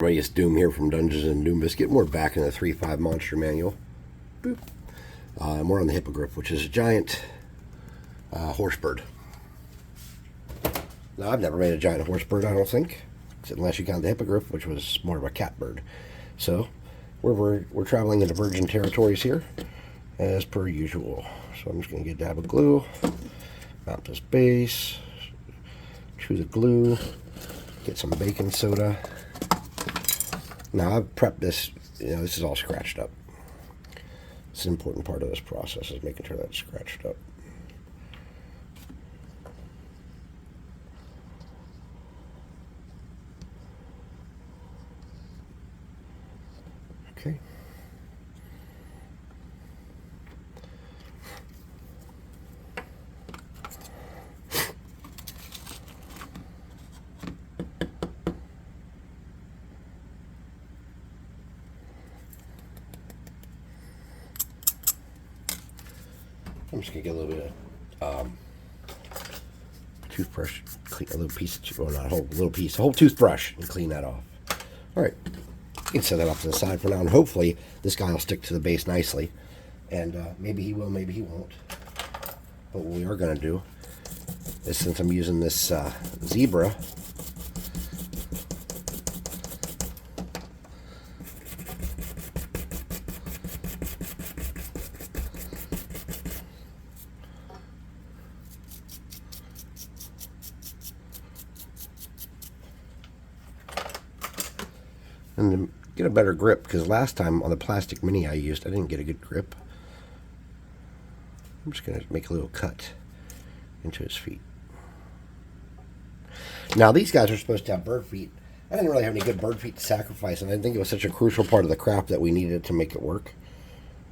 Reyes Doom here from Dungeons and Doom Biscuit. We're back in the 3.5 Monster Manual. Boop. And we're on the Hippogriff, which is a giant horse bird. Now, I've never made a giant horse bird, I don't think, unless you count the Hippogriff, which was more of a cat bird. So, we're traveling into virgin territories here, as per usual. So I'm just going to get a dab of glue, mount this base, chew the glue, get some baking soda. Now, I've prepped this, this is all scratched up. It's an important part of this process, is making sure that's scratched up. Okay. I'm just gonna get a little bit of toothbrush, clean a little piece of, well, not a whole toothbrush, and clean that off. All right, you can set that off to the side for now, and hopefully this guy will stick to the base nicely. And maybe he will, maybe he won't. But what we are gonna do is, since I'm using this zebra, and to get a better grip, because last time on the plastic mini I used, I didn't get a good grip. I'm just going to make a little cut into his feet. Now, these guys are supposed to have bird feet. I didn't really have any good bird feet to sacrifice, and I didn't think it was such a crucial part of the craft that we needed to make it work.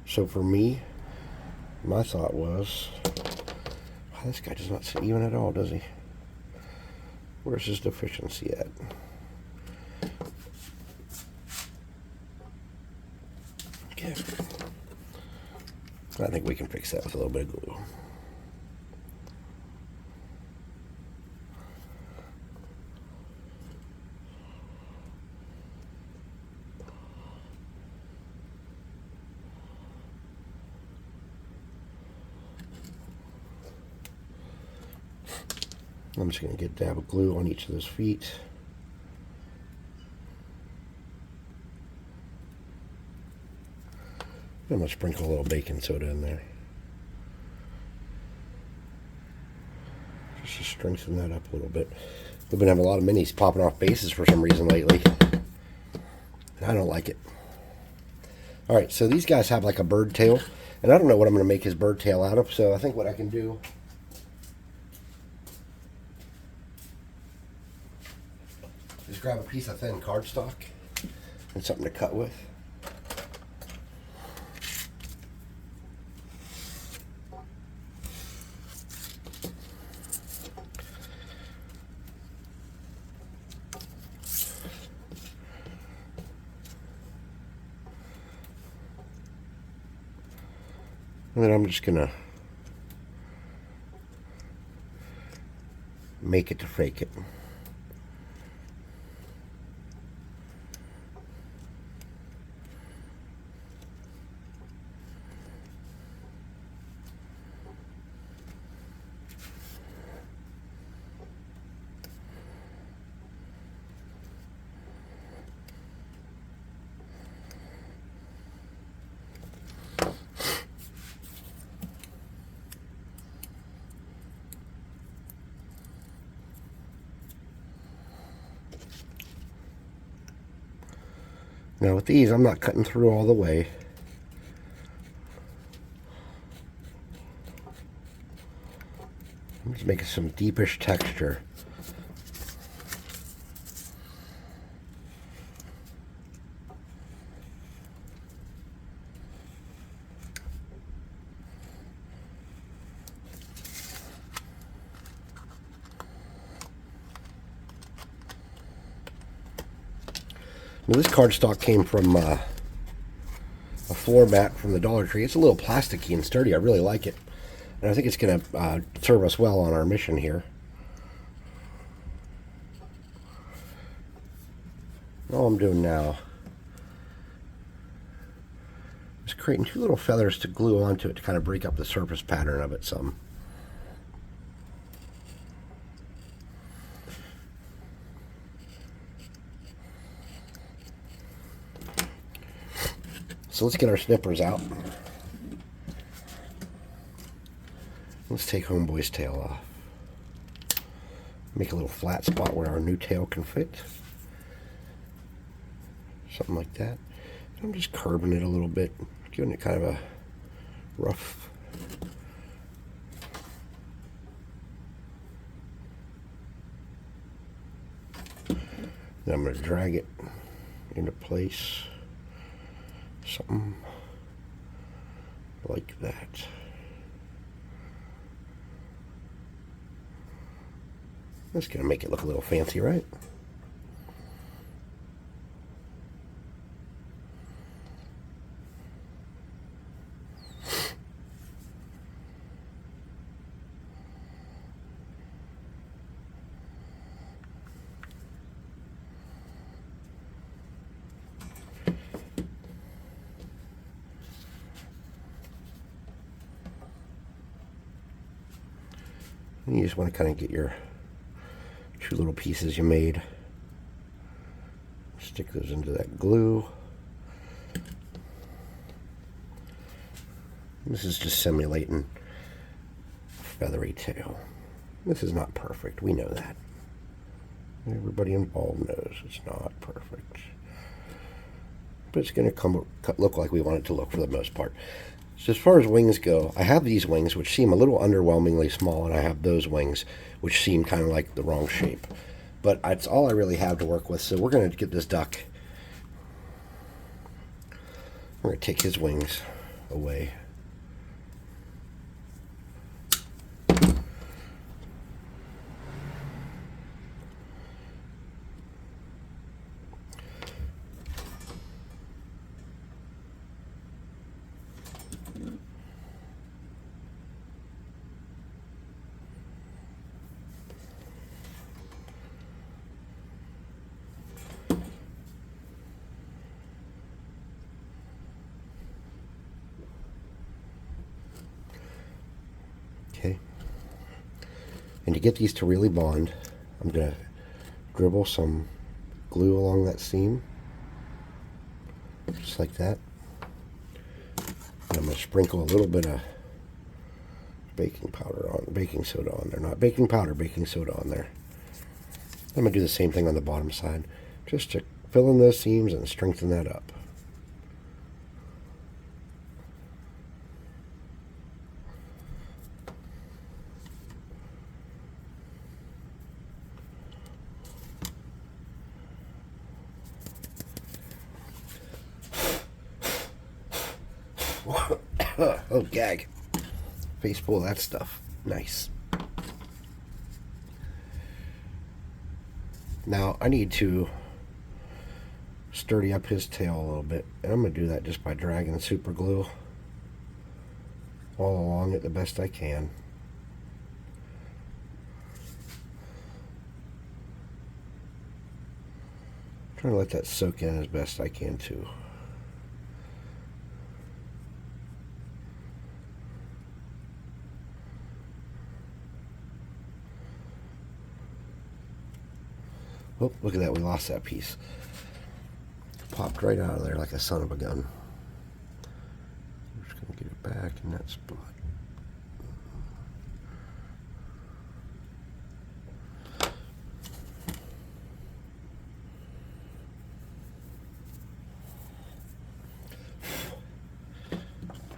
So for me, my thought was, wow, this guy does not sit even at all, does he? Where's his deficiency at? Okay. I think we can fix that with a little bit of glue. I'm just going to get a dab of glue on each of those feet. I'm going to sprinkle a little baking soda in there, just to strengthen that up a little bit. We've been having a lot of minis popping off bases for some reason lately, and I don't like it. Alright, so these guys have like a bird tail, and I don't know what I'm going to make his bird tail out of, so I think what I can do is grab a piece of thin cardstock and something to cut with. And then I'm just gonna make it to fake it. Now with these, I'm not cutting through all the way. I'm just making some deepish texture. Now, this cardstock came from a floor mat from the Dollar Tree. It's a little plasticky and sturdy. I really like it. And I think it's going to serve us well on our mission here. All I'm doing now is creating two little feathers to glue onto it to kind of break up the surface pattern of it some. So let's get our snippers out. Let's take Homeboy's tail off. Make a little flat spot where our new tail can fit. Something like that. I'm just curving it a little bit, giving it kind of a rough. Then I'm going to drag it into place. Something like that. That's going to make it look a little fancy, right? You just want to kind of get your two little pieces you made. Stick those into that glue. This is just simulating a feathery tail. This is not perfect. We know that. Everybody involved knows it's not perfect. But it's going to look like we want it to look for the most part. So as far as wings go, I have these wings, which seem a little underwhelmingly small, and I have those wings, which seem kind of like the wrong shape. But it's all I really have to work with, so we're going to get this duck. We're going to take his wings away. Okay, and to get these to really bond, I'm going to dribble some glue along that seam, just like that. And I'm going to sprinkle a little bit of baking soda on there. Not baking powder, baking soda on there. I'm going to do the same thing on the bottom side, just to fill in those seams and strengthen that up. Oh, gag. Face full of that stuff. Nice. Now, I need to sturdy up his tail a little bit. And I'm going to do that just by dragging super glue all along it the best I can. Trying to let that soak in as best I can too. Oh, look at that, we lost that piece. Popped right out of there like a son of a gun. I'm just going to get it back in that spot.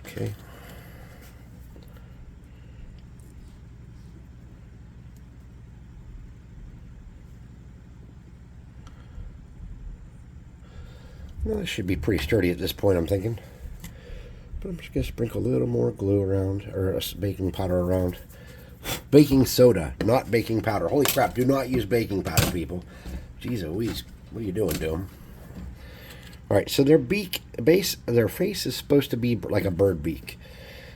Okay. Well, this should be pretty sturdy at this point, I'm thinking. But I'm just going to sprinkle a little more glue around, or baking powder around. Baking soda, not baking powder. Holy crap, do not use baking powder, people. Jeez Louise, what are you doing to them? Alright, so their their face is supposed to be like a bird beak.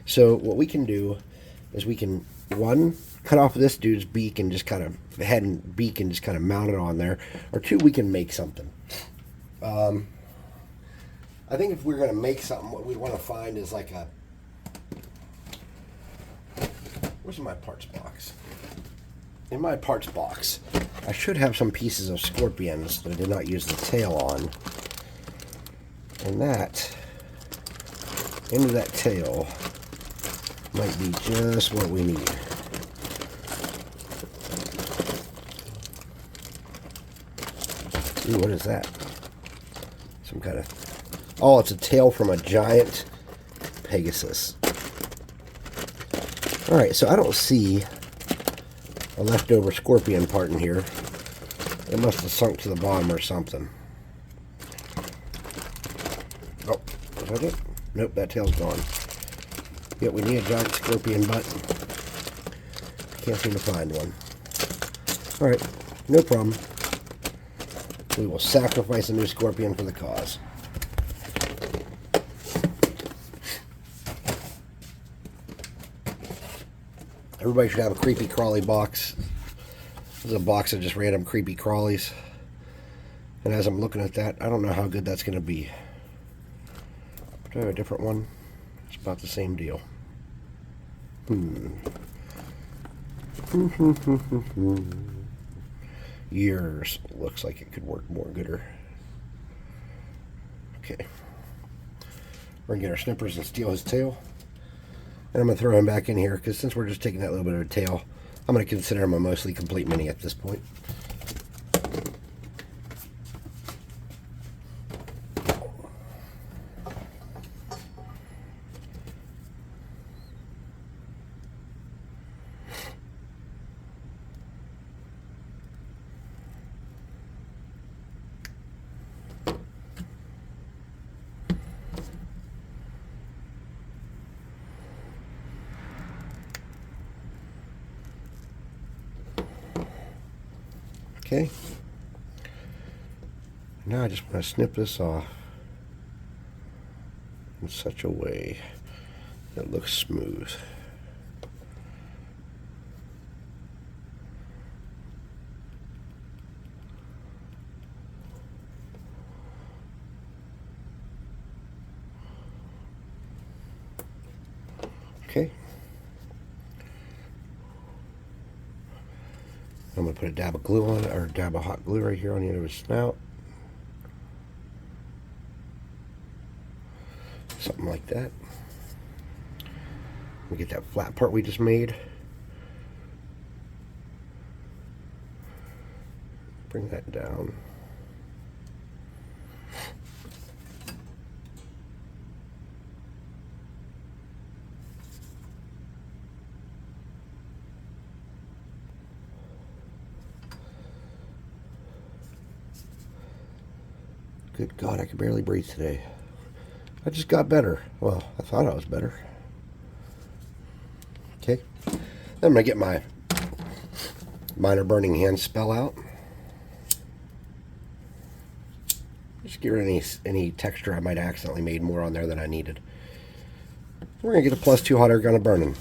So what we can do is we can, one, cut off this dude's beak and just kind of, head and beak and just kind of mount it on there. Or two, we can make something. I think if we're going to make something, what we want to find is like a... Where's my parts box? In my parts box, I should have some pieces of scorpions that I did not use the tail on. And that, into that tail, might be just what we need. Ooh, what is that? Some kind of... Oh, it's a tail from a giant Pegasus. Alright, so I don't see a leftover scorpion part in here. It must have sunk to the bottom or something. Oh, was that it? Nope, that tail's gone. Yep, we need a giant scorpion butt. Can't seem to find one. Alright, no problem. We will sacrifice a new scorpion for the cause. Everybody should have a creepy crawly box. This is a box of just random creepy crawlies. And as I'm looking at that, I don't know how good that's going to be. Do I have a different one? It's about the same deal. Yours looks like it could work more gooder. Okay. We're going to get our snippers and steal his tail. And I'm going to throw him back in here, because since we're just taking that little bit of a tail, I'm going to consider him a mostly complete mini at this point. Okay. Now I just want to snip this off in such a way that it looks smooth. Okay. I'm going to put a dab of glue on it, or a dab of hot glue right here on the end of his snout. Something like that. We get that flat part we just made. Bring that down. Good God, I can barely breathe today. I just got better. Well, I thought I was better. Okay. Then I'm going to get my minor burning hand spell out. Just get rid of any texture I might have accidentally made more on there than I needed. We're going to get a +2 hot air gun of burning.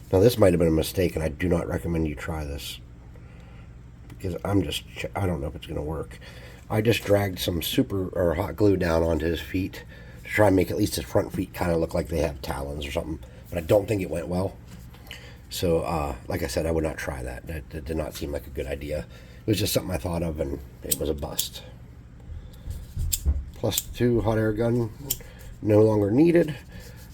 Now this might have been a mistake, and I do not recommend you try this, because I don't know if it's going to work. I just dragged some hot glue down onto his feet to try and make at least his front feet kind of look like they have talons or something, but I don't think it went well. So, like I said, I would not try that. That did not seem like a good idea. It was just something I thought of, and it was a bust. +2 hot air gun, no longer needed.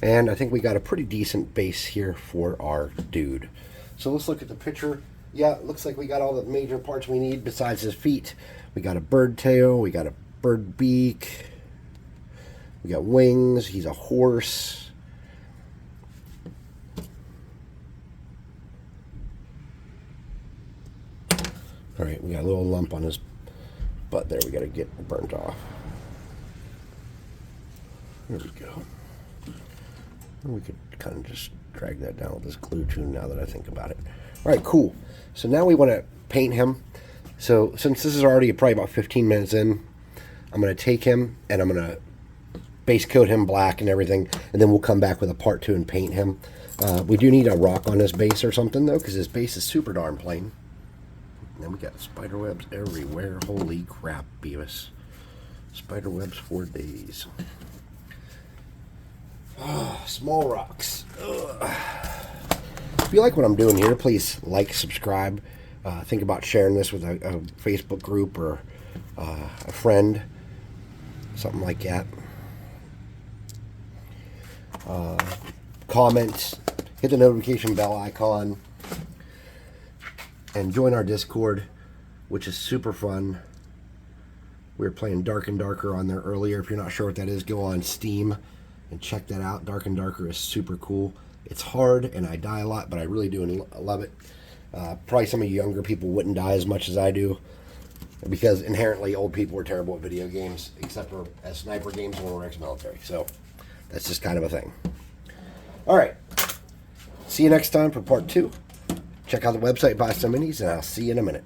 And I think we got a pretty decent base here for our dude. So let's look at the picture Yeah, it looks like we got all the major parts we need besides his feet. We got a bird tail, we got a bird beak, we got wings, he's a horse. Alright, we got a little lump on his butt there we got to get burnt off. There we go. We could kind of just drag that down with this glue too now that I think about it. Alright, cool. So now we want to paint him. So since this is already probably about 15 minutes in, I'm going to take him and I'm going to base coat him black and everything, and then we'll come back with a part 2 and paint him. We do need a rock on his base or something though, because his base is super darn plain. And then we got spider webs everywhere. Holy crap, Beavis. Spider webs for days. Small rocks. Ugh. If you like what I'm doing here, please like, subscribe. Think about sharing this with a Facebook group or a friend. Something like that. Comment. Hit the notification bell icon. And join our Discord, which is super fun. We were playing Dark and Darker on there earlier. If you're not sure what that is, go on Steam and check that out. Dark and Darker is super cool. It's hard and I die a lot, but I really do love it. Probably some of you younger people wouldn't die as much as I do, because inherently old people are terrible at video games, except for as sniper games when we're ex-military. So that's just kind of a thing. All right. See you next time for part 2. Check out the website, buy some minis, and I'll see you in a minute.